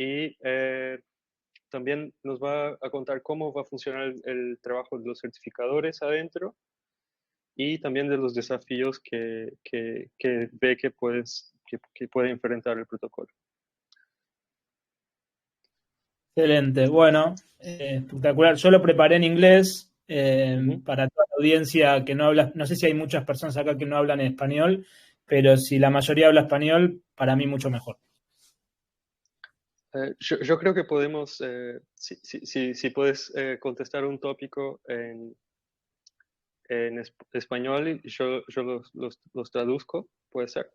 y también nos va a contar cómo va a funcionar el trabajo de los certificadores adentro y también de los desafíos que ve que puede enfrentar el protocolo. Excelente, bueno, espectacular. Yo lo preparé en inglés para toda la audiencia que no habla, no sé si hay muchas personas acá que no hablan español, pero si la mayoría habla español, para mí mucho mejor. Yo creo que podemos, si puedes contestar un tópico en español y yo los traduzco, puede ser.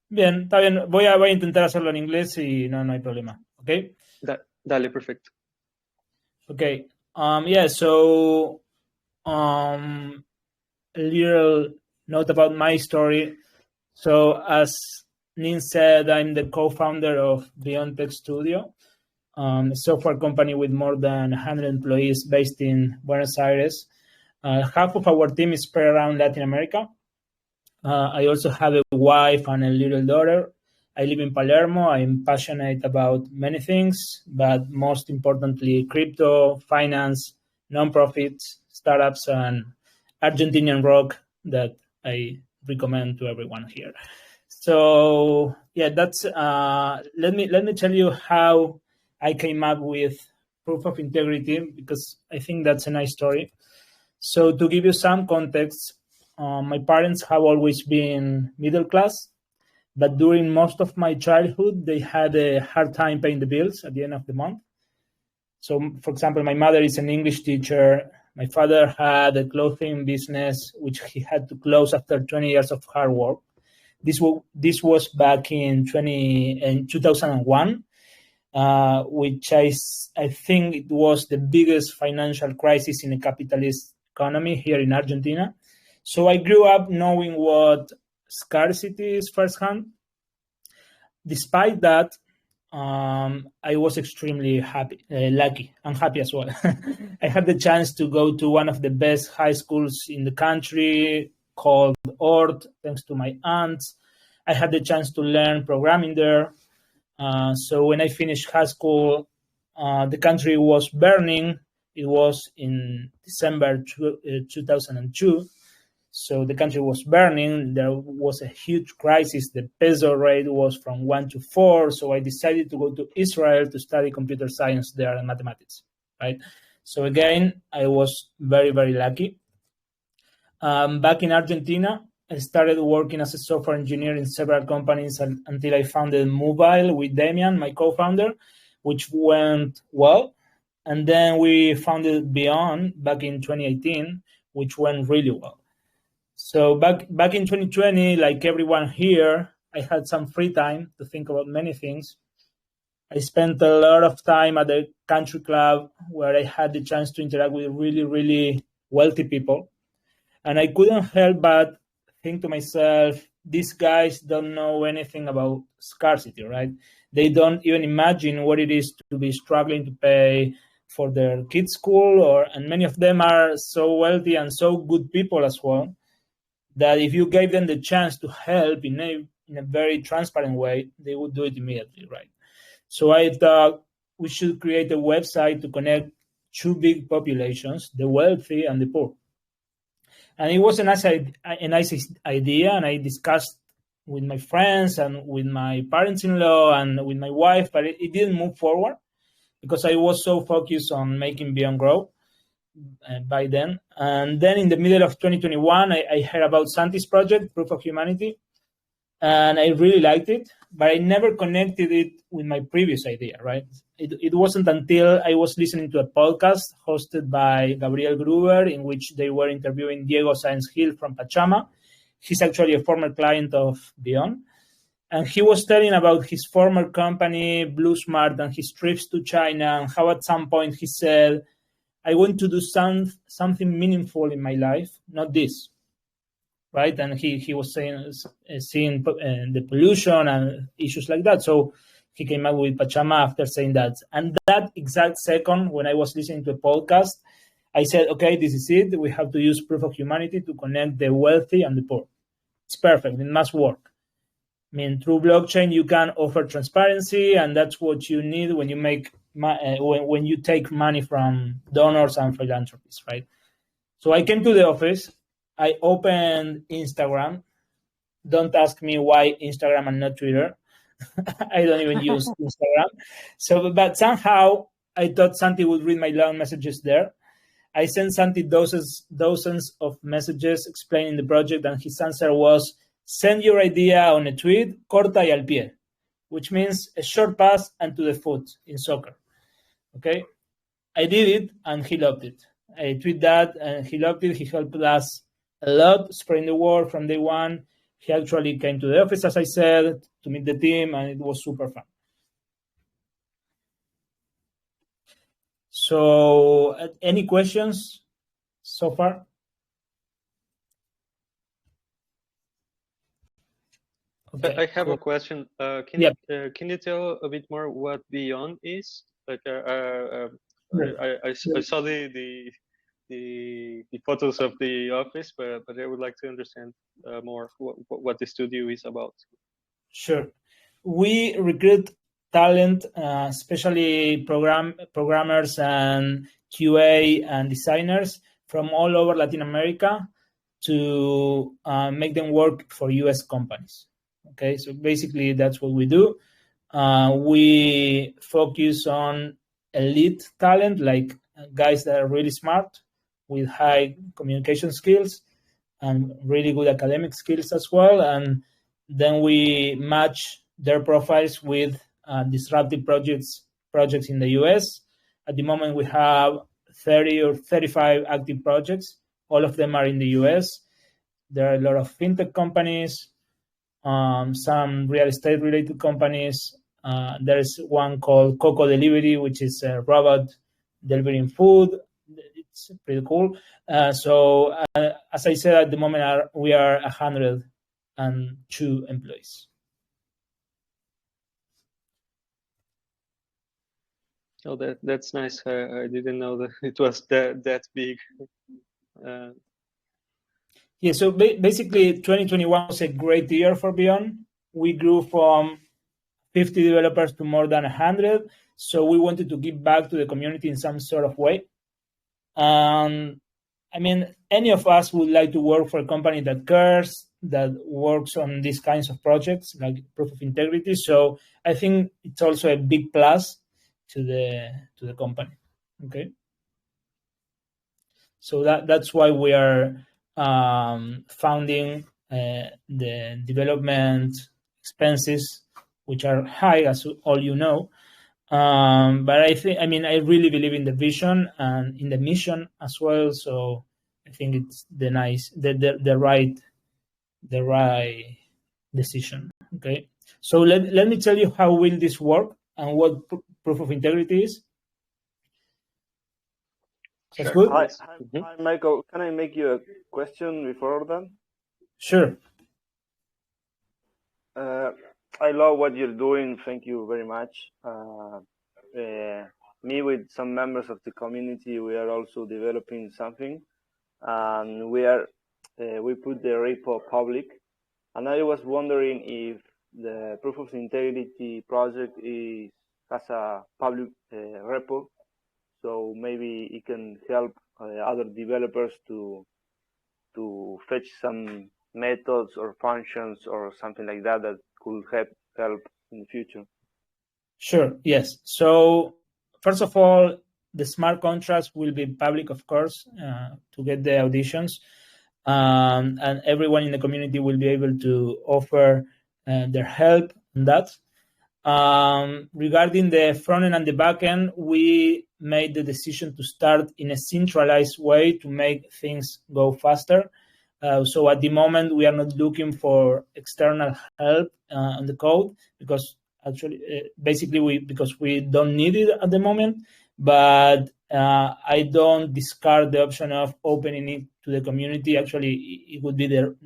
Bien, está bien. Voy a intentar hacerlo en inglés y no hay problema. ¿Ok? Dale, perfecto. Okay. Yeah, so a little note about my story. So as Nin said, I'm the co-founder of BEON Tech Studio, a software company with more than 100 employees based in Buenos Aires. Half of our team is spread around Latin America. I also have a wife and a little daughter. I live in Palermo. I'm passionate about many things, but most importantly, crypto, finance, nonprofits, startups, and Argentinian rock that I recommend to everyone here. So yeah, that's let me tell you how I came up with proof of integrity, because I think that's a nice story. So to give you some context, my parents have always been middle class, but during most of my childhood, they had a hard time paying the bills at the end of the month. So, for example, my mother is an English teacher. My father had a clothing business, which he had to close after 20 years of hard work. This was back in 2001, which I think it was the biggest financial crisis in a capitalist economy here in Argentina. So I grew up knowing what scarcity is firsthand. Despite that, I was extremely lucky and happy as well. I had the chance to go to one of the best high schools in the country called Ort, thanks to my aunts. I had the chance to learn programming there. So when I finished high school, the country was burning. It was in December 2002. So the country was burning. There was a huge crisis. The peso rate was from 1 to 4. So I decided to go to Israel to study computer science there and mathematics, right? So again, I was very, very lucky. Back in Argentina, I started working as a software engineer in several companies until I founded Mobile with Damian, my co-founder, which went well. And then we founded BEON back in 2018, which went really well. So back in 2020, like everyone here, I had some free time to think about many things. I spent a lot of time at the country club where I had the chance to interact with really, really wealthy people. And I couldn't help but think to myself, these guys don't know anything about scarcity, right? They don't even imagine what it is to be struggling to pay for their kids' school, and many of them are so wealthy and so good people as well, that if you gave them the chance to help in a very transparent way, they would do it immediately, right? So I thought we should create a website to connect two big populations, the wealthy and the poor. And it was a nice idea, and I discussed with my friends and with my parents-in-law and with my wife, but it didn't move forward because I was so focused on making BEON grow by then. And then in the middle of 2021, I heard about Santi's project, Proof of Humanity, and I really liked it, but I never connected it with my previous idea, right? It wasn't until I was listening to a podcast hosted by Gabriel Gruber, in which they were interviewing Diego Sáenz Gil from Pachama. He's actually a former client of BEON. And he was telling about his former company, Blue Smart, and his trips to China, and how at some point he said, I want to do something meaningful in my life, not this, right? And he was seeing the pollution and issues like that. So he came up with Pachama after saying that. And that exact second, when I was listening to a podcast, I said, okay, this is it. We have to use Proof of Humanity to connect the wealthy and the poor. It's perfect. It must work. mean, through blockchain, you can offer transparency, and that's what you need when you make when you take money from donors and philanthropists, right? So I came to the office. I opened Instagram. Don't ask me why Instagram and not Twitter. I don't even use Instagram. So, but somehow I thought Santi would read my long messages there. I sent Santi dozens of messages explaining the project, and his answer was, send your idea on a tweet, corta y al pie, which means a short pass and to the foot in soccer. Okay? I did it, and he loved it. I tweeted that, and he loved it. He helped us a lot, spreading the word from day one. He actually came to the office, as I said, to meet the team, and it was super fun. So, any questions so far? Okay, I have a question. Can you tell a bit more what BEON is? Like, I saw the photos of the office, but I would like to understand more what the studio is about. Sure. We recruit talent, especially programmers and QA and designers from all over Latin America to make them work for US companies. Okay, so basically that's what we do. We focus on elite talent, like guys that are really smart with high communication skills and really good academic skills as well. And then we match their profiles with disruptive projects in the US. At the moment, we have 30 or 35 active projects. All of them are in the US. There are a lot of fintech companies, some real estate related companies. There's one called Coco Delivery, which is a robot delivering food. It's pretty cool. So as I said, at the moment, we are 102 employees. Oh, that's nice. I didn't know that it was that big. Yeah, so basically 2021 was a great year for BEON. We grew from 50 developers to more than 100. So we wanted to give back to the community in some sort of way. I mean, any of us would like to work for a company that cares, that works on these kinds of projects, like proof of integrity. So I think it's also a big plus to the company. Okay. So that's why we are funding the development expenses, which are high, as all you know. But I really believe in the vision and in the mission as well. So I think it's the right decision. Okay. So let me tell you how will this work and what proof of integrity is. That's good. Hi, Michael. Can I make you a question before that? Sure. I love what you're doing. Thank you very much. Me with some members of the community, we are also developing something, and we put the repo public. And I was wondering if the proof of integrity project has a public repo, so maybe it can help other developers to fetch some methods or functions or something like that could help in the future. Sure. Yes. So first of all, the smart contracts will be public, of course, to get the auditions, and everyone in the community will be able to offer their help in that. Regarding the front end and the back end, we made the decision to start in a centralized way to make things go faster. So at the moment, we are not looking for external help on the code because because we don't need it at the moment. But I don't discard the option of opening it to the community. Actually, it would be the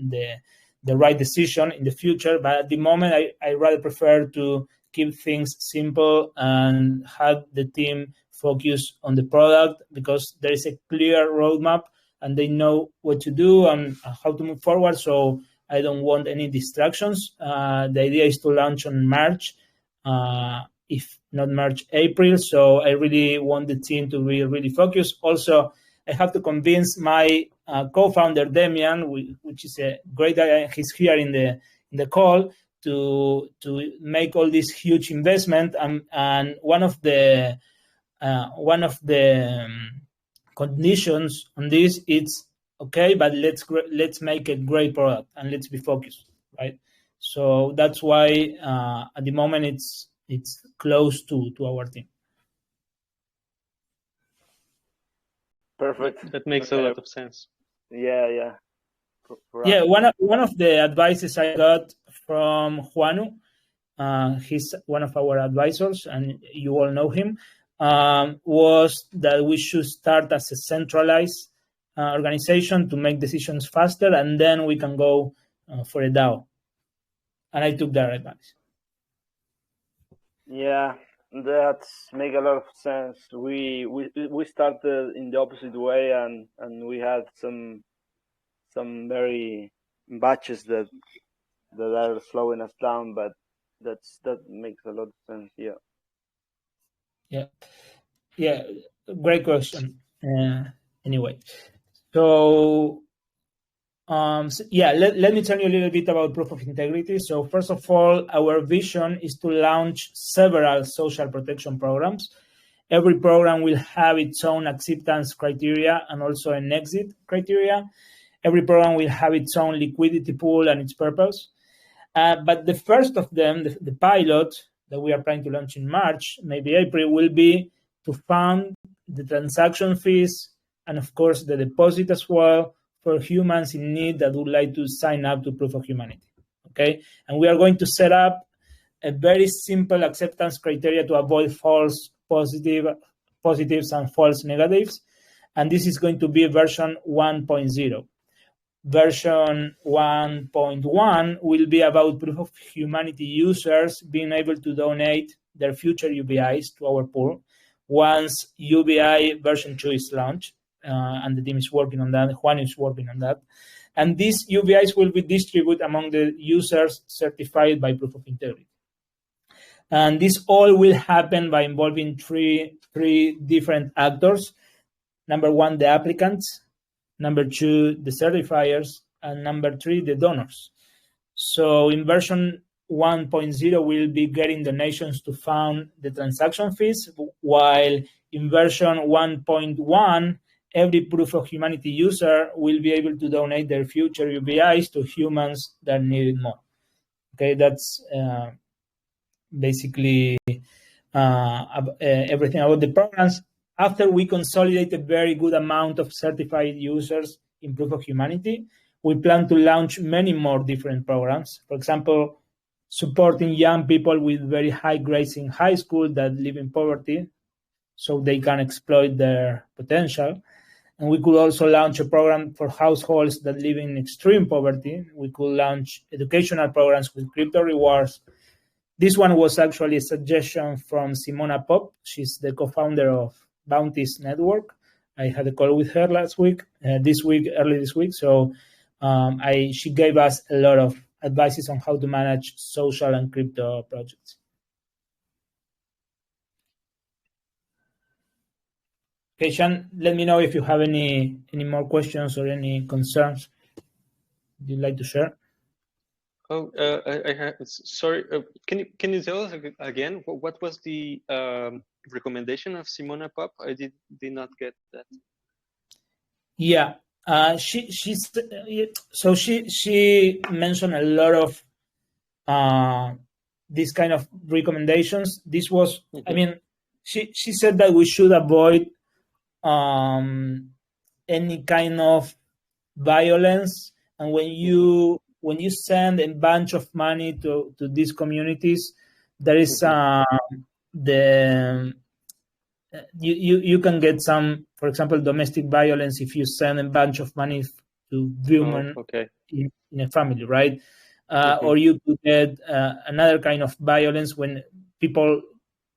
right decision in the future. But at the moment, I rather prefer to keep things simple and have the team focus on the product because there is a clear roadmap and they know what to do and how to move forward. So I don't want any distractions. The idea is to launch on March, if not March, April. So I really want the team to be really focused. Also, I have to convince my co-founder Demian, which is a great guy. He's here in the call to make all this huge investment. And one of the conditions on this is okay, but let's make a great product and let's be focused, right? So that's why at the moment it's close to our team. Perfect. That makes a lot of sense. Yeah. Yeah, one of the advices I got from Juanu, he's one of our advisors, and you all know him, was that we should start as a centralized organization to make decisions faster, and then we can go for a DAO. And I took that advice. Yeah, that makes a lot of sense. We started in the opposite way, and we had some very batches that are slowing us down, but that makes a lot of sense. Yeah, great question. Anyway, so let me tell you a little bit about proof of integrity. So first of all, our vision is to launch several social protection programs. Every program will have its own acceptance criteria and also an exit criteria. Every program will have its own liquidity pool and its purpose. But the first of them, the pilot that we are planning to launch in March, maybe April, will be to fund the transaction fees and, of course, the deposit as well for humans in need that would like to sign up to Proof of Humanity. Okay, and we are going to set up a very simple acceptance criteria to avoid false positives and false negatives. And this is going to be version 1.0. Version 1.1 will be about Proof of Humanity users being able to donate their future UBIs to our pool once UBI version 2 is launched. And the team is working on that. Juan is working on that. And these UBIs will be distributed among the users certified by Proof of Integrity. And this all will happen by involving three different actors. Number one, the applicants. Number two, the certifiers. And number three, the donors. So in version 1.0, we'll be getting donations to fund the transaction fees, while in version 1.1, every Proof of Humanity user will be able to donate their future UBIs to humans that need it more. Okay, that's basically everything about the programs. After we consolidate a very good amount of certified users in Proof of Humanity, we plan to launch many more different programs. For example, supporting young people with very high grades in high school that live in poverty so they can exploit their potential. And we could also launch a program for households that live in extreme poverty. We could launch educational programs with crypto rewards. This one was actually a suggestion from Simone Pop. She's the co-founder of Bounty's network. I had a call with her early this week. So she gave us a lot of advices on how to manage social and crypto projects. Okay, Sean, let me know if you have any more questions or any concerns you'd like to share. Oh, I have. Sorry, can you tell us again what was the recommendation of Simone Pop? I did not get that. Yeah, she mentioned a lot of these kind of recommendations. This was, I mean, she said that we should avoid any kind of violence, and when you send a bunch of money to these communities, there is you can get some, for example, domestic violence if you send a bunch of money to women in a family, right? Or you could get another kind of violence when people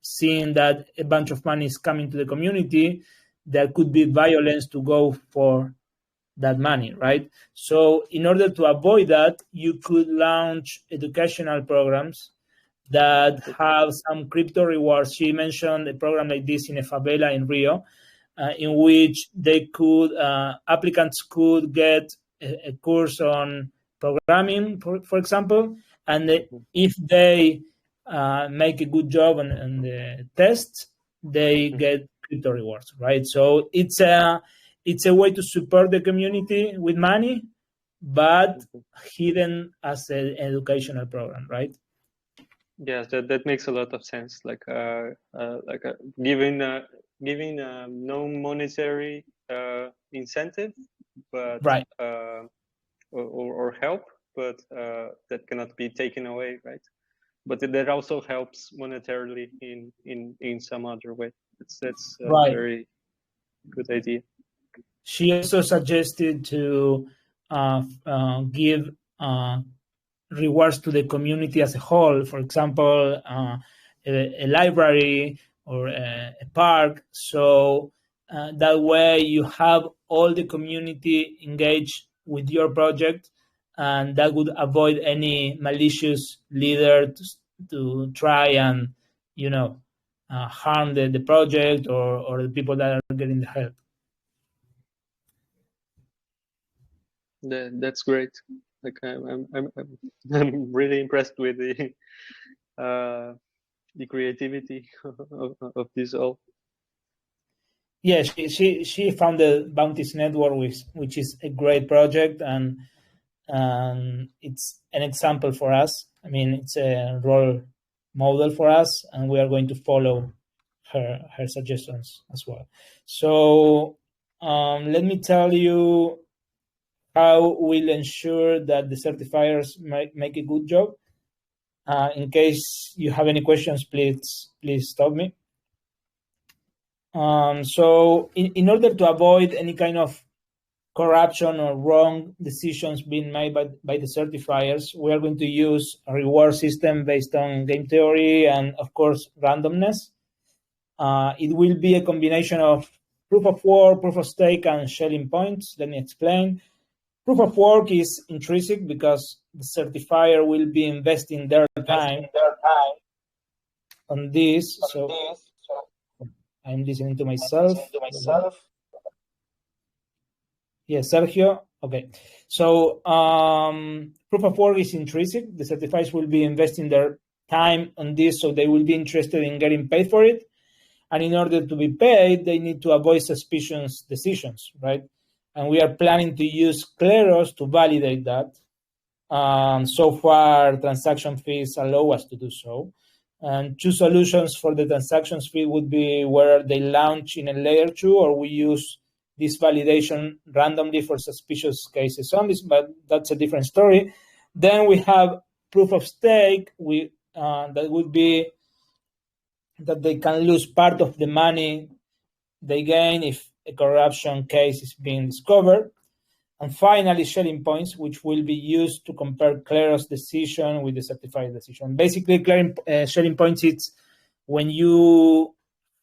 seeing that a bunch of money is coming to the community. There could be violence to go for that money, right? So in order to avoid that, you could launch educational programs that have some crypto rewards. She mentioned a program like this in a favela in Rio, in which they could applicants could get a course on programming, for example, and if they make a good job on the tests, they get crypto rewards, right? So it's a way to support the community with money, but hidden as an educational program, right? Yes, that makes a lot of sense. Like giving no monetary incentive, but right, or help, but that cannot be taken away, right? But that also helps monetarily in some other way. That's a right. very good idea. She also suggested to give rewards to the community as a whole. For example, a library or a park. So that way you have all the community engaged with your project, and that would avoid any malicious leader to try and, harm the project or the people that are getting the help. That's great. Like I'm really impressed with the creativity of this all. Yeah, she founded Bounties Network, which is a great project, and it's an example for us. I mean, it's a role model for us, and we are going to follow her suggestions as well. So let me tell you how we'll ensure that the certifiers make a good job. In case you have any questions, please stop me. So in order to avoid any kind of corruption or wrong decisions being made by the certifiers, we are going to use a reward system based on game theory and, of course, randomness. It will be a combination of proof of work, proof of stake, and sharing points. Let me explain. Proof of work is intrinsic because the certifier will be investing their time on this. So I'm listening to myself. Yes, Sergio. Okay. So proof of work is intrinsic. The certifiers will be investing their time on this, so they will be interested in getting paid for it. And in order to be paid, they need to avoid suspicious decisions, right? And we are planning to use Kleros to validate that. So far, transaction fees allow us to do so. And two solutions for the transaction fee would be where they launch in a layer 2, or we use this validation randomly for suspicious cases only, but that's a different story. Then we have proof of stake. That would be that they can lose part of the money they gain if a corruption case is being discovered. And finally, sharing points, which will be used to compare Kleros' decision with the certified decision. Basically, sharing points, it's when you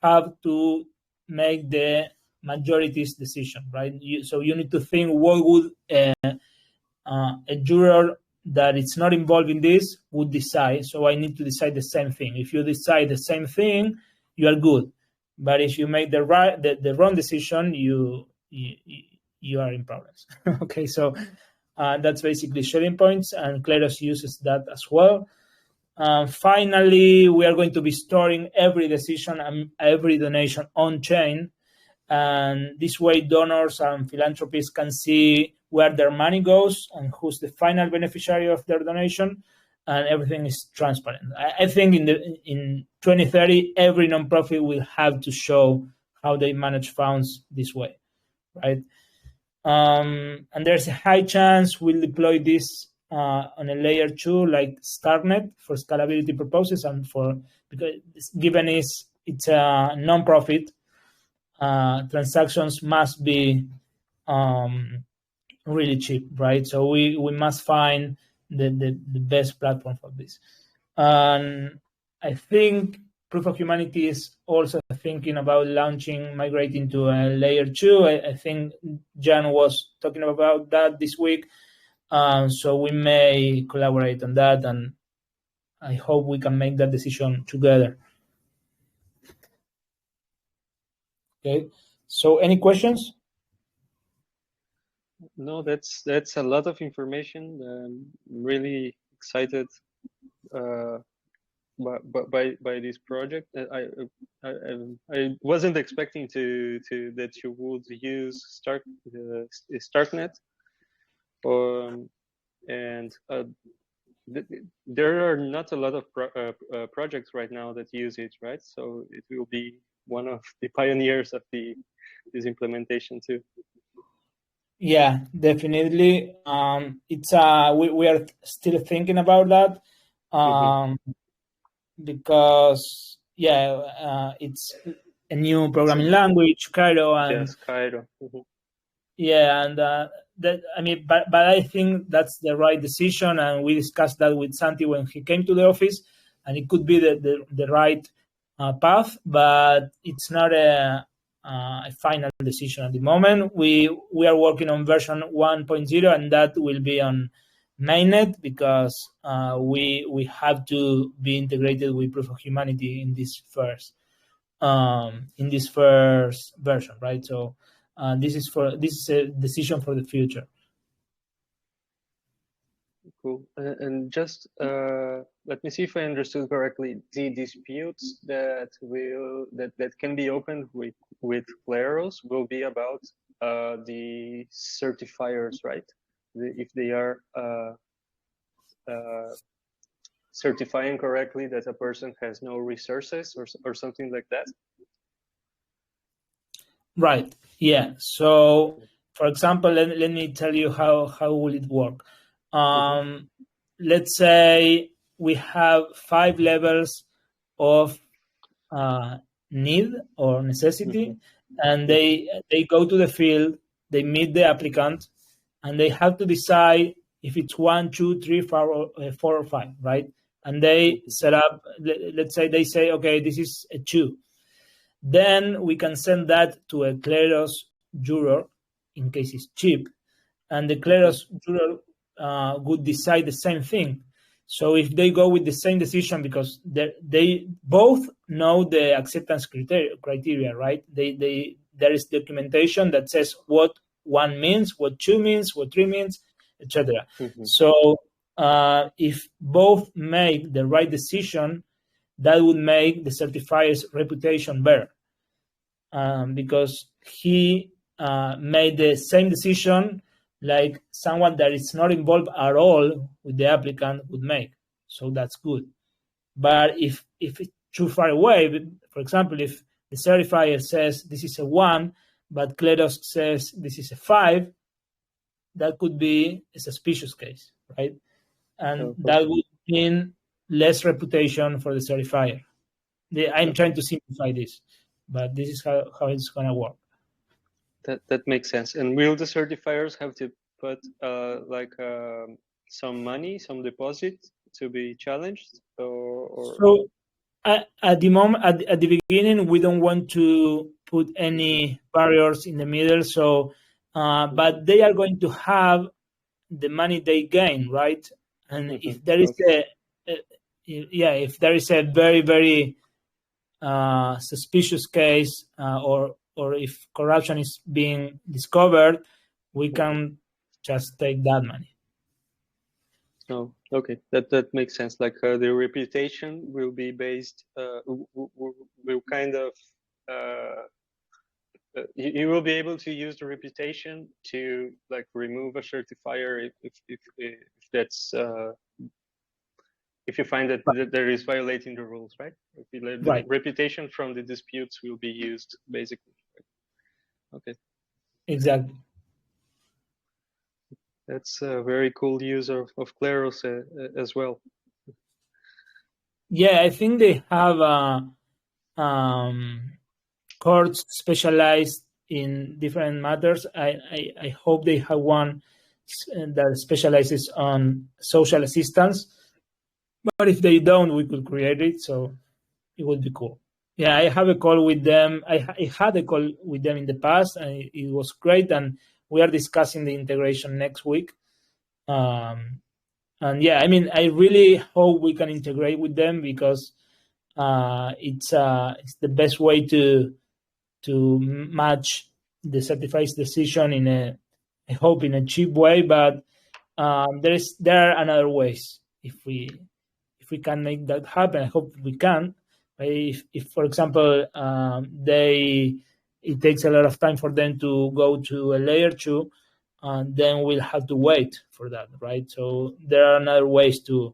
have to make the majority's decision, right? So you need to think, what would a juror that it's not involved in this would decide. So I need to decide the same thing. If you decide the same thing, you are good. But if you make the wrong decision, you are in problems. Okay, so that's basically sharing points, and Kleros uses that as well. Finally, we are going to be storing every decision and every donation on chain, and this way donors and philanthropists can see where their money goes and who's the final beneficiary of their donation, and everything is transparent. I think in 2030, every nonprofit will have to show how they manage funds this way, right? And there's a high chance we'll deploy this on a layer 2 like StartNet for scalability purposes, and because given it's a non-profit, transactions must be really cheap, right? So we must find the best platform for this. And I think Proof of Humanity is also thinking about migrating to a layer 2. I think Jan was talking about that this week. So we may collaborate on that, and I hope we can make that decision together. Okay. So any questions? No, that's a lot of information. I'm really excited by this project. I wasn't expecting that you would use StartNet, and there are not a lot of projects right now that use it, right? So it will be one of the pioneers of this implementation too. Yeah, definitely. It's we are still thinking about that, because it's a new programming language, Cairo, and yes, Cairo. Yeah, and that, I mean, but I think that's the right decision, and we discussed that with Santi when he came to the office, and it could be the right path, but it's not a final decision at the moment. We are working on version 1.0, and that will be on mainnet, because we have to be integrated with Proof of Humanity in this first version, right? So this is a decision for the future. Cool. And just let me see if I understood correctly. The disputes that can be opened with Claros will be about the certifiers, right? If they are certifying correctly that a person has no resources or something like that. Right. Yeah. So, for example, let me tell you how will it work. Let's say we have 5 levels of need or necessity, and they go to the field, they meet the applicant, and they have to decide if it's 1, 2, 3, 4, or 5, right? And they set up. Let's say they say, okay, this is a 2. Then we can send that to a Claros juror in case it's cheap, and the Claros juror would decide the same thing. So if they go with the same decision, because they both know the acceptance criteria, right? There is documentation that says what 1 means, what 2 means, what 3 means, etc. So if both make the right decision, that would make the certifier's reputation better, because he made the same decision like someone that is not involved at all with the applicant would make. So that's good. But if it's too far away, for example, if the certifier says this is a 1, but Claros says this is a 5, that could be a suspicious case, right? And that would mean less reputation for the certifier. I'm trying to simplify this, but this is how it's going to work. That makes sense. And will the certifiers have to put some money, some deposit to be challenged? So at the moment, at the beginning, we don't want to put any barriers in the middle. So, but they are going to have the money they gain, right? And if there is if there is a very, very suspicious case, or if corruption is being discovered, we can just take that money. Oh, okay, that makes sense. Like the reputation will be based, will kind of, you will be able to use the reputation to like remove a certifier if that's if you find that there is violating the rules, right? The reputation from the disputes will be used basically. Okay. Exactly. That's a very cool use of Claros as well. Yeah, I think they have courts specialized in different matters. I hope they have one that specializes on social assistance. But if they don't, we could create it. So it would be cool. Yeah, I have a call with them. I had a call with them in the past, and it was great. And we are discussing the integration next week. And yeah, I mean, I really hope we can integrate with them because it's the best way to match the certifier's decision in I hope in a cheap way. But there are another ways if we can make that happen. I hope we can. If for example, it takes a lot of time for them to go to a layer 2, then we'll have to wait for that, right? So there are other ways to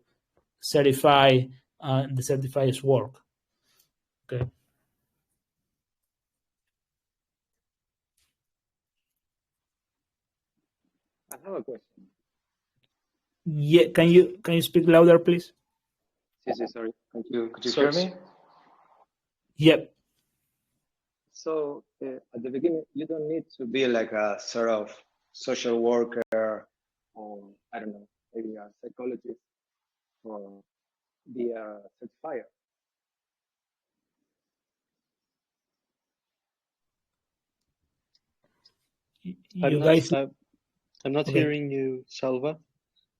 certify the certifier's work. Okay. I have a question. Yeah, can you speak louder, please? Yes, sorry. Could you hear me? Yep. So at the beginning, you don't need to be like a sort of social worker or I don't know, maybe a psychologist or be a certifier. I'm not Okay. hearing you, Salva.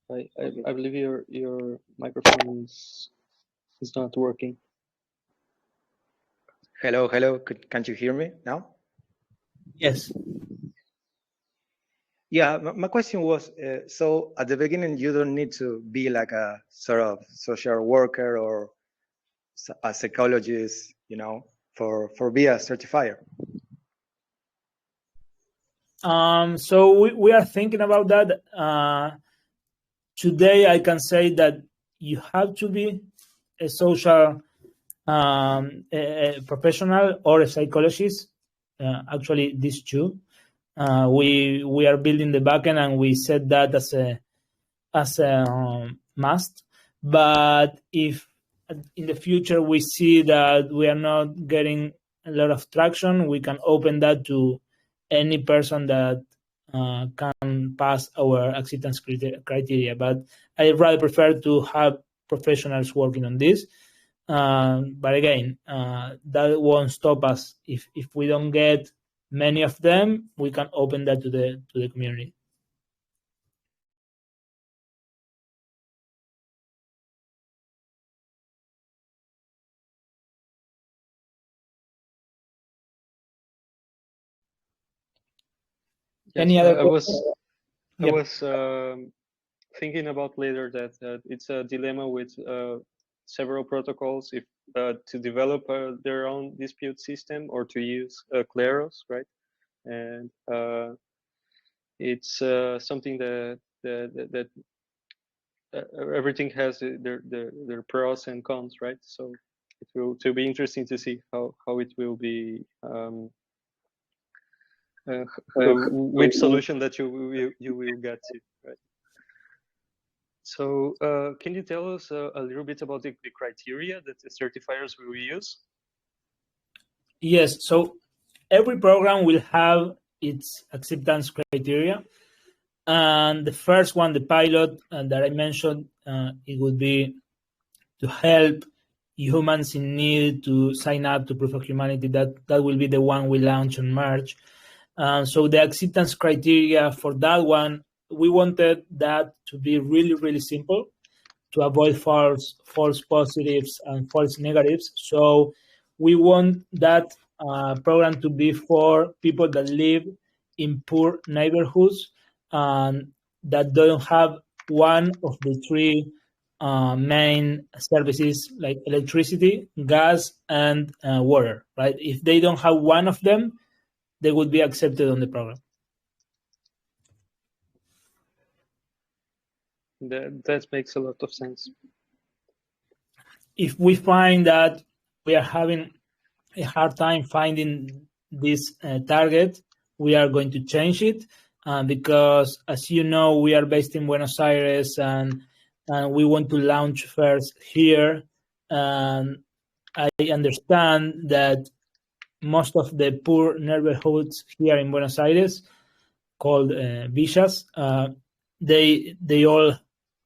I believe your microphone is not working. Hello. Can't you hear me now? Yes. Yeah, my question was, so at the beginning, you don't need to be like a sort of social worker or a psychologist, for be a certifier. So we are thinking about that. Today, I can say that you have to be a social a professional or a psychologist. Actually, these two. We are building the backend, and we set that as a must. But if in the future we see that we are not getting a lot of traction, we can open that to any person that can pass our acceptance criteria. But I rather prefer to have professionals working on this. But again, that won't stop us. If we don't get many of them, we can open that to the community. Yes, Any other I was thinking about later that it's a dilemma with several protocols if to develop their own dispute system or to use Kleros, right? And it's something that everything has their pros and cons, right? So it will be interesting to see how it will be. Which solution that you will get to, right? So can you tell us a little bit about the criteria that the certifiers will use? Yes, so every program will have its acceptance criteria. And the first one, the pilot that I mentioned, it would be to help humans in need to sign up to Proof of Humanity. That will be the one we launch in March. So the acceptance criteria for that one, we wanted that to be really, really simple to avoid false positives and false negatives. So we want that program to be for people that live in poor neighborhoods and that don't have one of the three main services like electricity, gas, and water, right? If they don't have one of them, they would be accepted on the program. That makes a lot of sense. If we find that we are having a hard time finding this target, we are going to change it because, as you know, we are based in Buenos Aires and we want to launch first here. I understand that most of the poor neighborhoods here in Buenos Aires, called villas,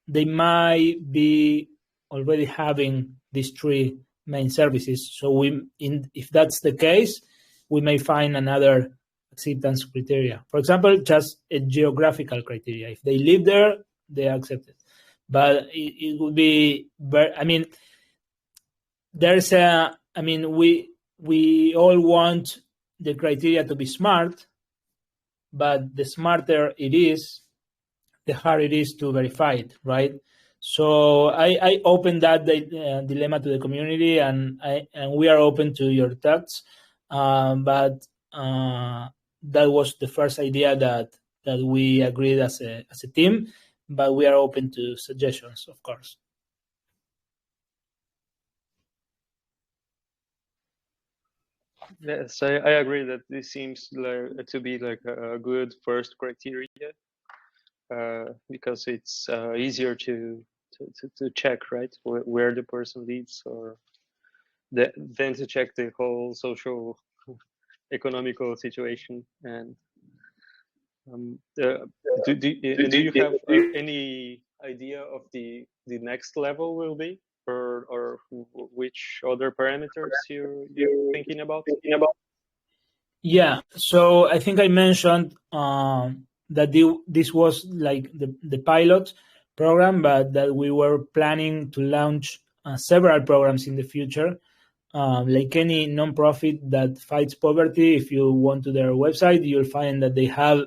they might be already having these three main services. So if that's the case, we may find another acceptance criteria. For example, just a geographical criteria. If they live there, they are accepted. But it would be, I mean, there's a, I mean, we all want the criteria to be smart, but the smarter it is, the harder it is to verify it, right? So I open that dilemma to the community, and we are open to your thoughts. But that was the first idea that we agreed as a team. But we are open to suggestions, of course. Yes, I agree that this seems to be like a good first criteria, because it's easier to check, right, where the person lives, or then to check the whole social economical situation. And do you have any idea of the next level will be, or which other parameters you're thinking about? Yeah, so I think I mentioned that this was like the pilot program, but that we were planning to launch several programs in the future. Like any nonprofit that fights poverty, if you went to their website, you'll find that they have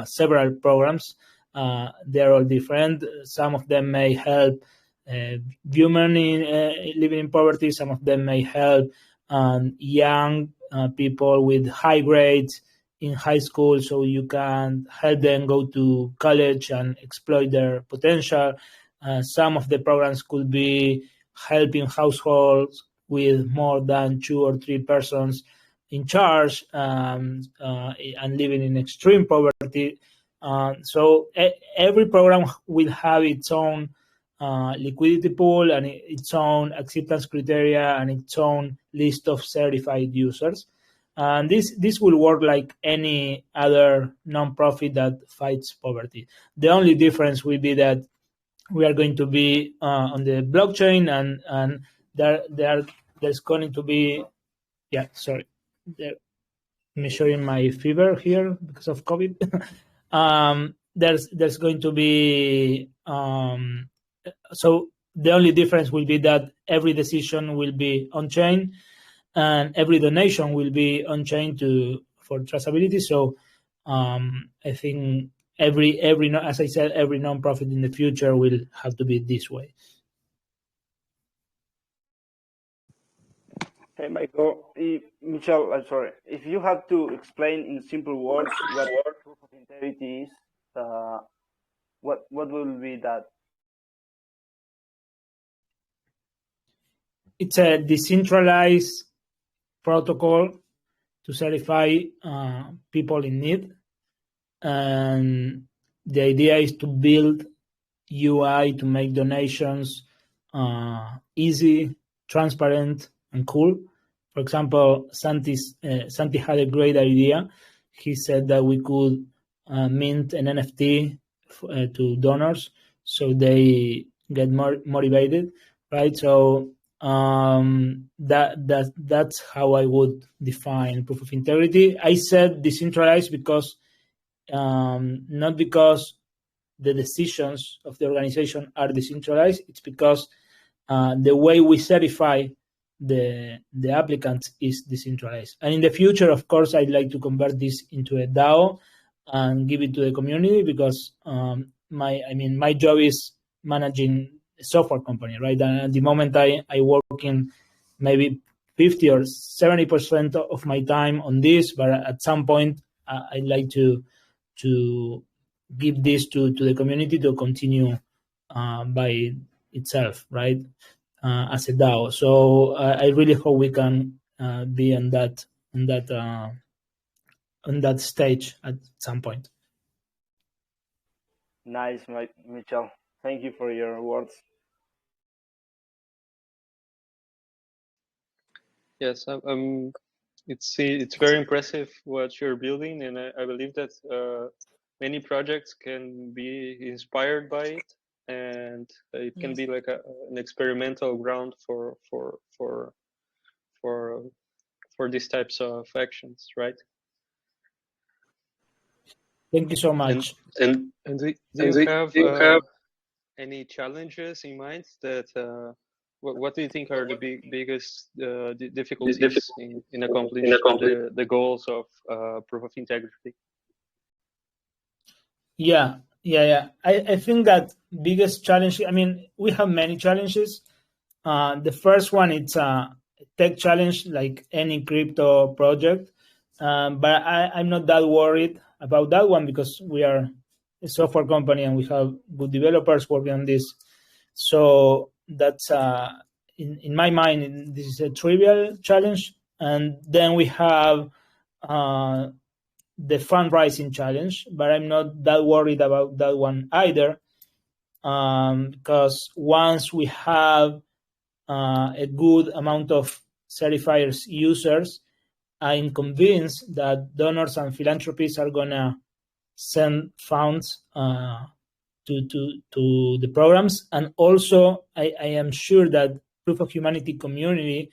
several programs. They're all different. Some of them may help women living in poverty. Some of them may help young people with high grades in high school, so you can help them go to college and exploit their potential. Some of the programs could be helping households with more than 2 or 3 persons in charge, and living in extreme poverty. So every program will have its own liquidity pool and its own acceptance criteria and its own list of certified users. And this will work like any other nonprofit that fights poverty. The only difference will be that we are going to be on the blockchain, and there's going to be, yeah, sorry, I'm showing my fever here because of COVID. There's going to be so the only difference will be that every decision will be on chain, and every donation will be on chain for traceability. So I think every as I said, every nonprofit in the future will have to be this way. Hey, Michael, Michel, I'm sorry. If you had to explain in simple words what proof of integrity is, what will be that? It's a decentralized protocol to certify people in need, and the idea is to build UI to make donations easy, transparent, and cool. For example, Santi had a great idea. He said that we could mint an NFT to donors, so they get more motivated, right? So that's how I would define proof of integrity. I said decentralized because not because the decisions of the organization are decentralized. It's because the way we certify the applicants is decentralized. And in the future, of course, I'd like to convert this into a DAO and give it to the community, because my job is managing a software company, right? And at the moment, I work in maybe 50 or 70% of my time on this, but at some point, I'd like to give this to the community to continue by itself, right? As a DAO. So I really hope we can be on that stage at some point. Nice, Michel. Thank you for your words. Yes, it's very impressive what you're building, and I believe that many projects can be inspired by it, and it can be like an experimental ground for for these types of actions, right? Thank you so much. And do you have any challenges in mind that what do you think are the biggest difficulties in accomplishing the goals of proof of integrity? Yeah. I think that biggest challenge, I mean, we have many challenges. The first one, it's a tech challenge like any crypto project. But I'm not that worried about that one because we are a software company and we have good developers working on this. So that's, in my mind, this is a trivial challenge. And then we have the fundraising challenge, but I'm not that worried about that one either, because once we have a good amount of certifiers users, I'm convinced that donors and philanthropists are gonna send funds to the programs, and also I am sure that Proof of Humanity community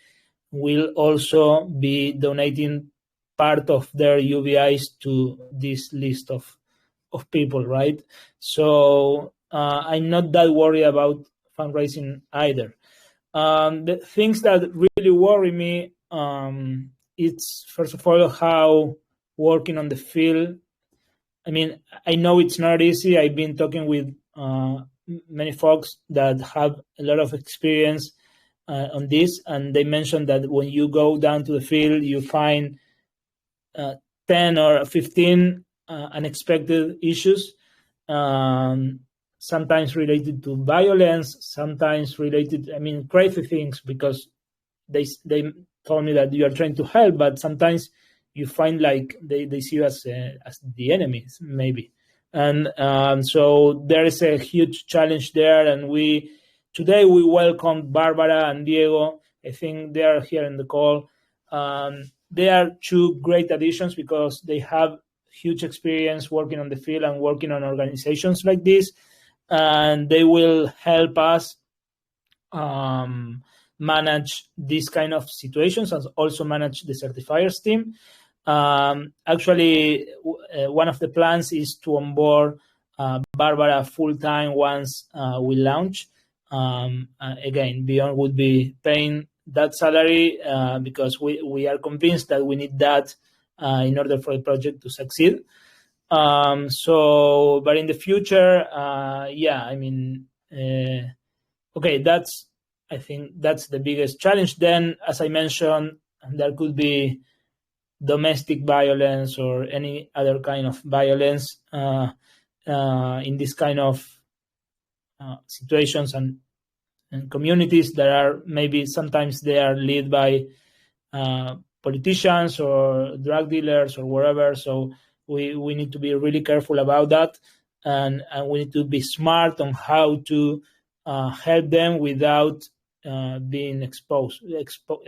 will also be donating part of their UBIs to this list of people, right? So I'm not that worried about fundraising either. The things that really worry me, it's first of all how working on the field. I mean, I know it's not easy. I've been talking with many folks that have a lot of experience on this, and they mentioned that when you go down to the field, you find 10 or 15 unexpected issues, sometimes related to violence, sometimes related, I mean, crazy things, because they told me that you are trying to help, but sometimes you find like they see you as the enemies, maybe. And so there is a huge challenge there. And today we welcomed Barbara and Diego. I think they are here in the call. They are two great additions because they have huge experience working on the field and working on organizations like this. And they will help us manage these kind of situations and also manage the certifiers team. Actually, one of the plans is to onboard Barbara full-time once we launch. Again, BEON would be paying that salary because we are convinced that we need that in order for the project to succeed. But in the future, I mean, okay, I think that's the biggest challenge. Then, as I mentioned, there could be domestic violence or any other kind of violence in this kind of situations and communities that are maybe sometimes they are led by politicians or drug dealers or whatever. So we need to be really careful about that, and we need to be smart on how to help them without being exposed.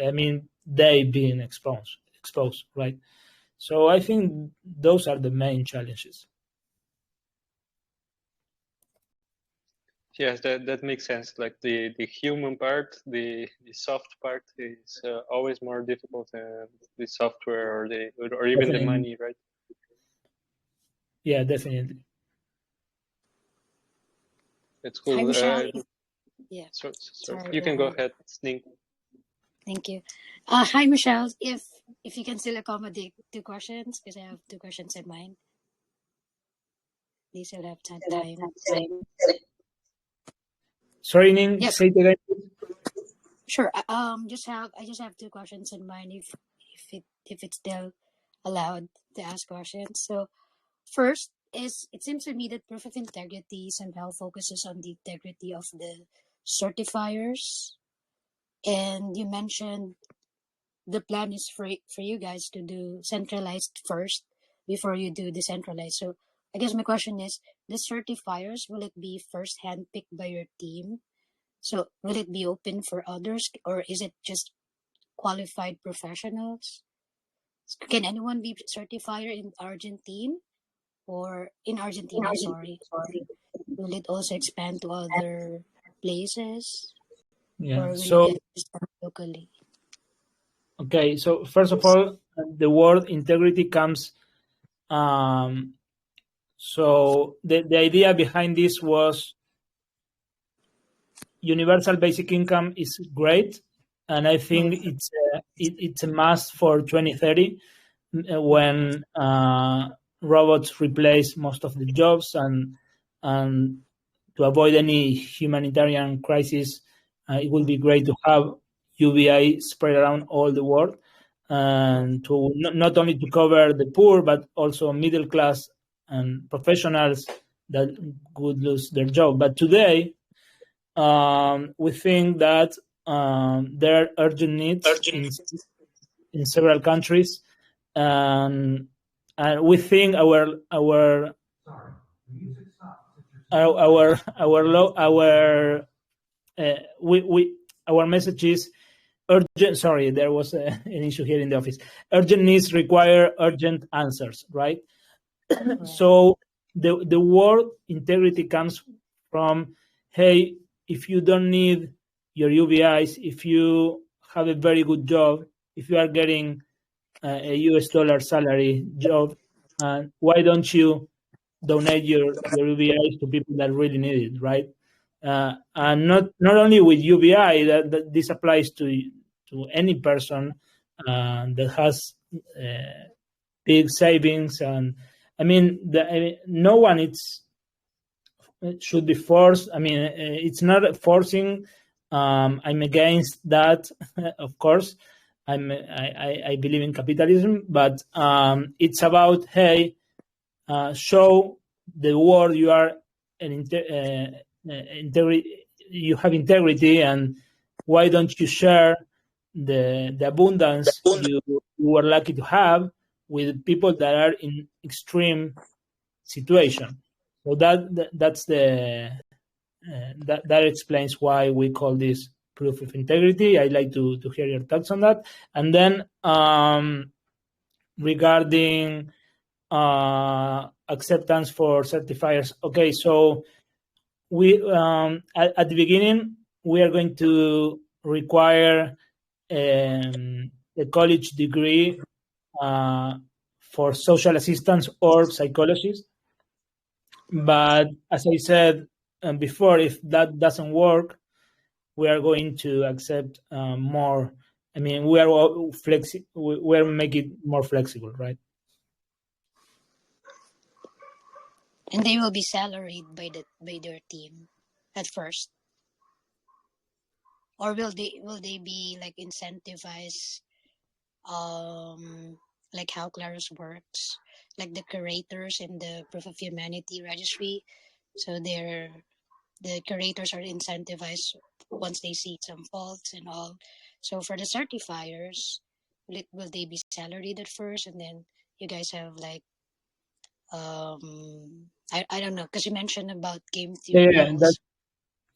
I mean, they being exposed, right? So I think those are the main challenges. Yes, that makes sense. Like the human part, the soft part is always more difficult than the software or even Definitely. the money, right? Yeah, definitely. It's cool. Hi, Michel. Yeah. Sorry. You can go ahead, Sning. Thank you. Hi, Michel. If you can still accommodate 2 questions, because I have 2 questions in mind. They still have time. Sorry, Ning, Yep. say it again. Sure. I just have 2 questions in mind. If it's still allowed to ask questions. So first is, it seems to me that proof of integrity somehow focuses on the integrity of the certifiers, and you mentioned the plan is for you guys to do centralized first before you do decentralized. So I guess my question is, the certifiers, will it be first hand picked by your team? So will it be open for others, or is it just qualified professionals? Can anyone be certifier in Argentina? Or in Argentina, sorry. Will it also expand to other places? Yeah. Or will So it just start locally? Okay, so first of all, the word integrity comes. So the idea behind this was universal basic income is great, and I think it's a must for 2030 when robots replace most of the jobs, and to avoid any humanitarian crisis, it would be great to have UBI spread around all the world, and to not only to cover the poor but also middle class and professionals that would lose their job. But today, we think that there are urgent needs in several countries, and we think our our message is urgent. Sorry, there was an issue here in the office. Urgent needs require urgent answers, right? So the word integrity comes from, hey, if you don't need your UBIs, if you have a very good job, if you are getting a US dollar salary job, why don't you donate your UBIs to people that really need it, right? And not only with UBI, that this applies to any person that has big savings. And I mean, no one should be forced. I mean, it's not forcing. I'm against that, of course. I believe in capitalism, but it's about, hey, show the world you are you have integrity, and why don't you share the abundance you were lucky to have with people that are in extreme situation. So that's that explains why we call this proof of integrity. I'd like to hear your thoughts on that. And then regarding acceptance for certifiers. Okay, so we at the beginning we are going to require a college degree for social assistants or psychologists. But as I said before, if that doesn't work, we are going to accept more. I mean, we are make it more flexible, right? And they will be salaried by their team at first, or will they be like incentivized, like how Claros works, like the curators in the Proof of Humanity registry. So the curators are incentivized once they see some faults and all. So for the certifiers, will they be salaried at first, and then you guys have like I don't know, because you mentioned about game theory rules.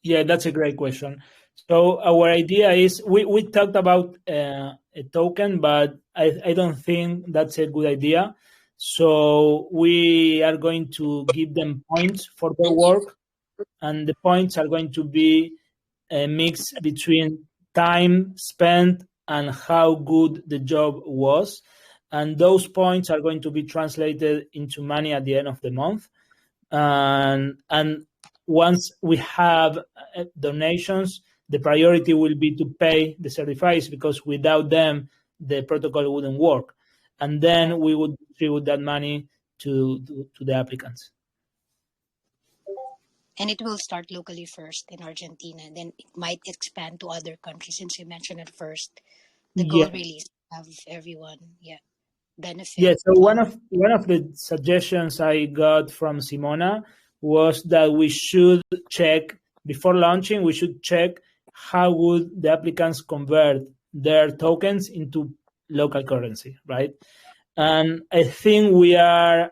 That's a great question. So our idea is we talked about a token, but I don't think that's a good idea. So we are going to give them points for their work, and the points are going to be a mix between time spent and how good the job was. And those points are going to be translated into money at the end of the month. And once we have donations, the priority will be to pay the certifiers, because without them, the protocol wouldn't work. And then we would distribute that money to the applicants. And it will start locally first in Argentina, and then it might expand to other countries, since you mentioned at first. The goal really is to have everyone benefit. Yeah, so one of the suggestions I got from Simona was that we should check, before launching, we should check how would the applicants convert their tokens into local currency, right? And I think we are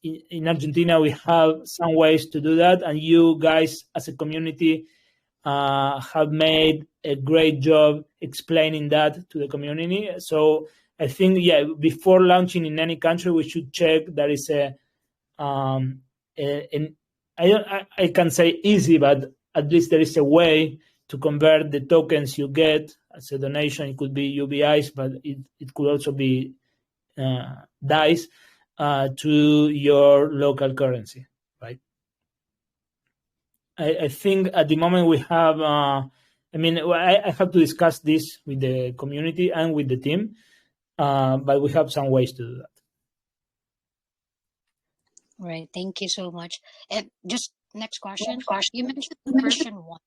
in Argentina, we have some ways to do that, and you guys as a community have made a great job explaining that to the community. So I think, before launching in any country, we should check that is I can't say easy, but at least there is a way to convert the tokens you get as a donation. It could be UBIs, but it could also be DICE to your local currency, right? I think at the moment we have, I have to discuss this with the community and with the team, but we have some ways to do that. Right. Thank you so much. And just next question. You mentioned in version 1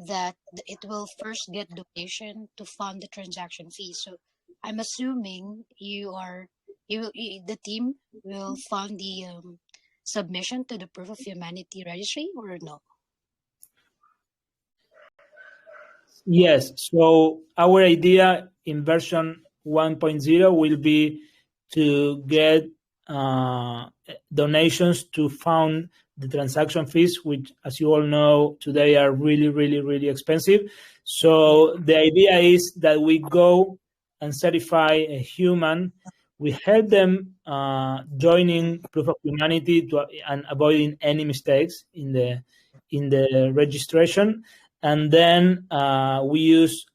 that it will first get donation to fund the transaction fee. So I'm assuming the team will fund the submission to the Proof of Humanity registry, or no? Yes. So our idea in version 1.0 will be to get donations to fund the transaction fees, which, as you all know, today are really, really, really expensive. So the idea is that we go and certify a human. We help them joining Proof of Humanity and avoiding any mistakes in the registration, and then we use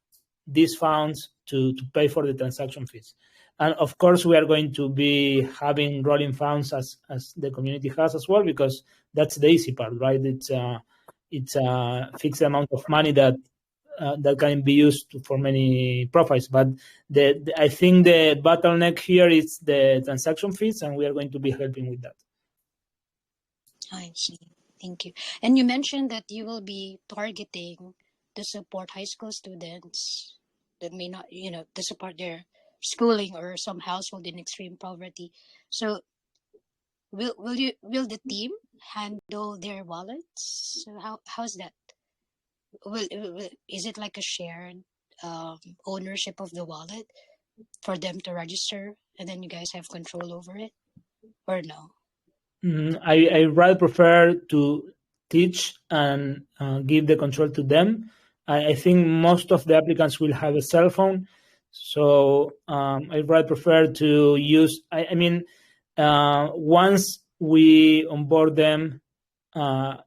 these funds to pay for the transaction fees. And of course, we are going to be having rolling funds as the community has as well, because that's the easy part, right? It's a fixed amount of money that can be used for many profiles. But I think the bottleneck here is the transaction fees, and we are going to be helping with that. I see. Thank you. And you mentioned that you will be targeting to support high school students that may not, to support their schooling, or some household in extreme poverty. So will the team handle their wallets? So how's that? Is it like a shared ownership of the wallet for them to register, and then you guys have control over it, or no? I rather prefer to teach and give the control to them. I think most of the applicants will have a cell phone, so I rather prefer to use. Once we onboard them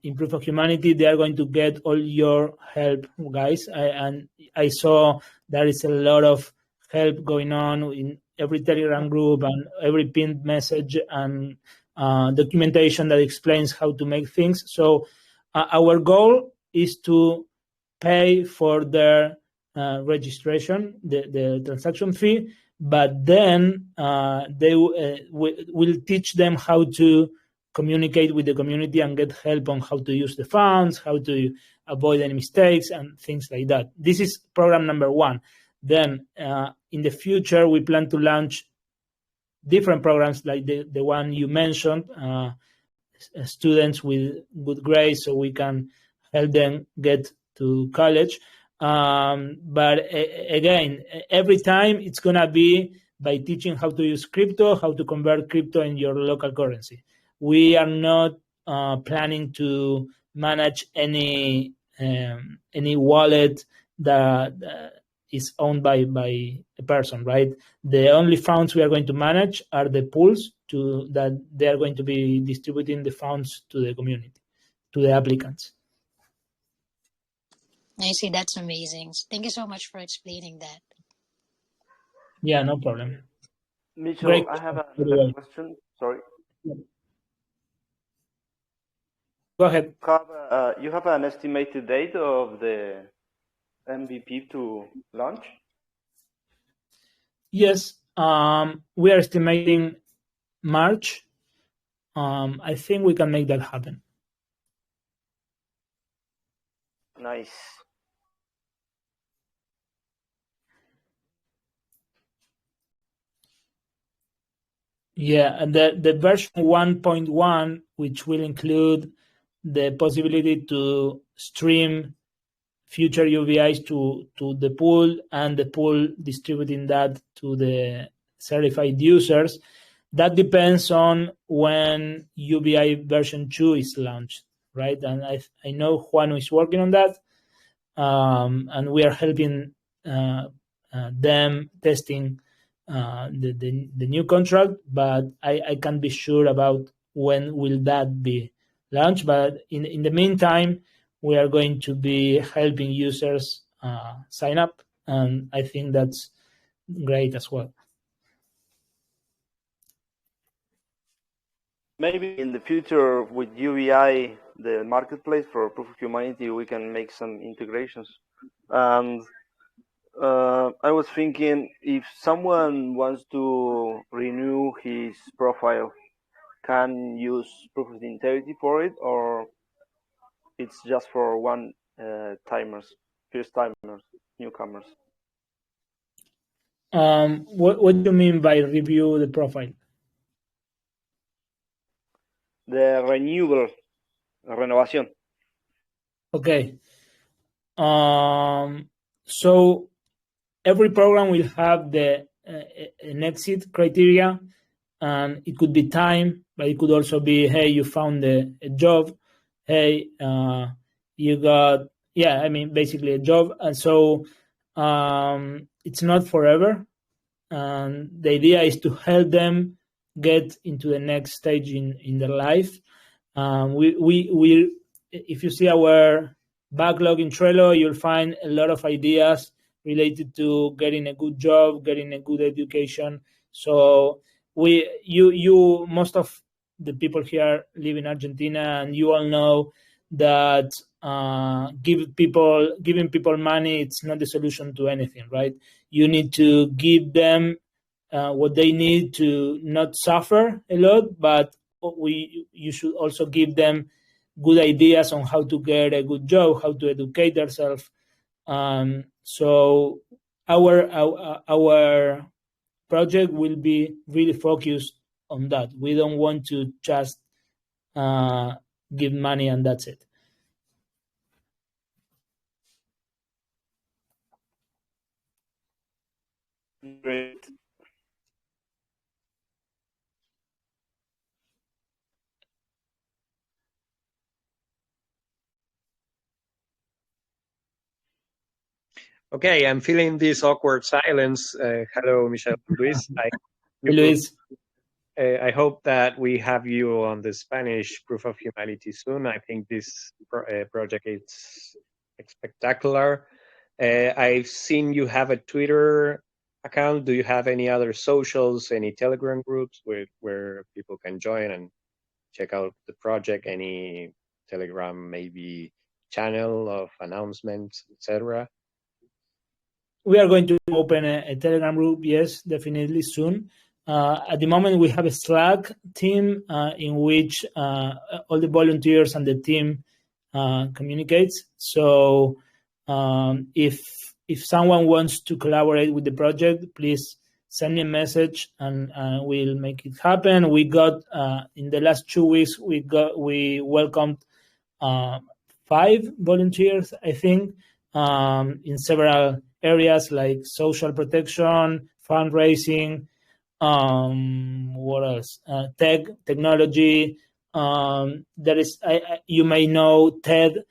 in Proof of Humanity, they are going to get all your help, guys. I saw there is a lot of help going on in every Telegram group and every pinned message, and documentation that explains how to make things. So our goal is to pay for their registration, the transaction fee, but then they will teach them how to communicate with the community and get help on how to use the funds, how to avoid any mistakes and things like that. This is program number 1. Then in the future, we plan to launch different programs like the one you mentioned, students with good grades, so we can help them get to college. But again, every time it's going to be by teaching how to use crypto, how to convert crypto in your local currency. We are not planning to manage any wallet that is owned by a person, right? The only funds we are going to manage are the pools that they are going to be distributing the funds to the community, to the applicants. I see. That's amazing. Thank you so much for explaining that. Yeah, no problem. Michel, Great. I have another question. Sorry. Go ahead. You have an estimated date of the MVP to launch? Yes, we are estimating March. I think we can make that happen. Nice. Yeah, and the version 1.1, which will include the possibility to stream future UBIs to the pool, and the pool distributing that to the certified users, that depends on when UBI version 2 is launched, right? And I know Juan is working on that, and we are helping them testing the new contract, but I can't be sure about when will that be launched. But in the meantime, we are going to be helping users sign up and I think that's great as well. Maybe in the future with UBI, the marketplace for Proof of Humanity, we can make some integrations. And I was thinking, if someone wants to renew his profile, can use Proof of Integrity for it, or it's just for one timers, first timers, newcomers? What do you mean by review the profile? The renewal, renovación. Okay. So every program will have an exit criteria, and it could be time, but it could also be, hey, you found a job. Hey, you got, basically a job. And so it's not forever. And the idea is to help them get into the next stage in their life. We if you see our backlog in Trello, you'll find a lot of ideas related to getting a good job, getting a good education. So most of the people here live in Argentina, and you all know that giving people money, it's not the solution to anything, right? You need to give them what they need to not suffer a lot, but you should also give them good ideas on how to get a good job, how to educate themselves. So our project will be really focused on that. We don't want to just give money and that's it. Great. Okay, I'm feeling this awkward silence. Hello, Michel and Luis. Luis. I hope that we have you on the Spanish Proof of Humanity soon. I think this project is spectacular. I've seen you have a Twitter account. Do you have any other socials, any Telegram groups where people can join and check out the project? Any Telegram maybe channel of announcements, etc.? We are going to open a Telegram group, yes, definitely soon. At the moment, we have a Slack team in which all the volunteers and the team communicates. So if someone wants to collaborate with the project, please send me a message and we'll make it happen. We got in the last 2 weeks, we welcomed 5 volunteers, I think, in several areas like social protection, fundraising, what else? Technology. There is, you may know Ted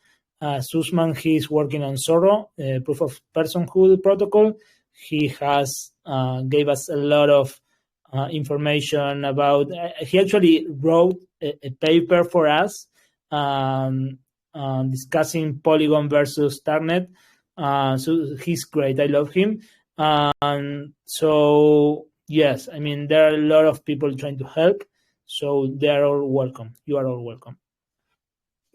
Sussman. He's working on Zorro, proof of personhood protocol. He has gave us a lot of information about. He actually wrote a paper for us discussing Polygon versus StartNet. So he's great. I love him. So yes, I mean, there are a lot of people trying to help. So they are all welcome. You are all welcome.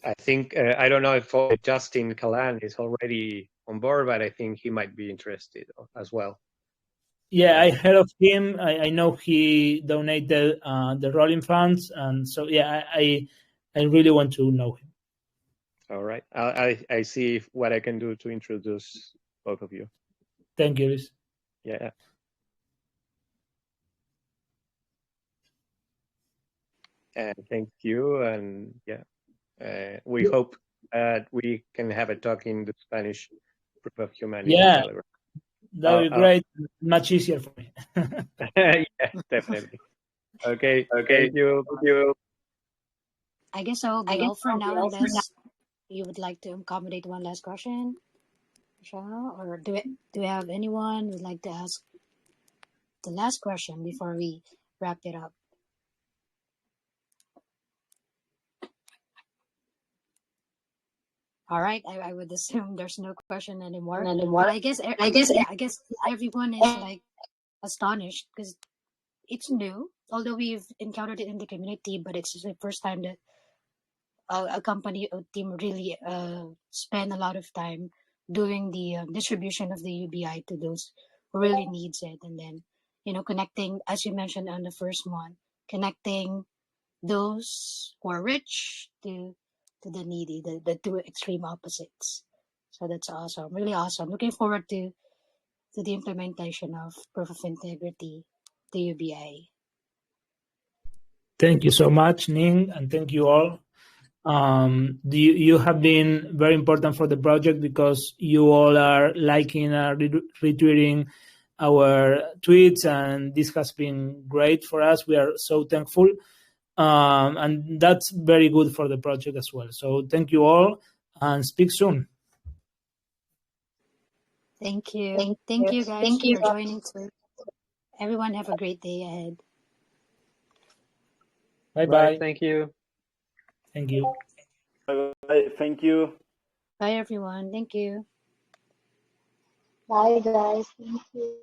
I think, I don't know if Justin Calan is already on board, but I think he might be interested as well. Yeah, I heard of him. I know he donated the rolling funds. And so, yeah, I really want to know him. All right. I see what I can do to introduce both of you. Thank you, Luis. Yeah. And thank you. And yeah, we hope that we can have a talk in the Spanish Proof of Humanity. Yeah, that would be great. Much easier for me. Yeah, definitely. Okay. Thank you. I guess I'll go for now unless you would like to accommodate one last question, Michelle, or do we have anyone who would like to ask the last question before we wrap it up? All right, I would assume there's no question anymore. But I guess everyone is like astonished because it's new. Although we've encountered it in the community, but it's the first time that a company or team really spend a lot of time doing the distribution of the UBI to those who really needs it, and then connecting, as you mentioned on the first one, connecting those who are rich to the needy, the two extreme opposites. So that's awesome, really awesome. Looking forward to the implementation of proof of integrity, the UBI. Thank you so much, Ning, and thank you all. You have been very important for the project because you all are liking and retweeting our tweets, and this has been great for us. We are so thankful, and that's very good for the project as well. So thank you all, and speak soon. Thank you. Thank you guys for joining too. Everyone have a great day ahead. Bye-bye. Thank you. Thank you. Bye. Thank you. Bye everyone. Thank you. Bye guys. Thank you.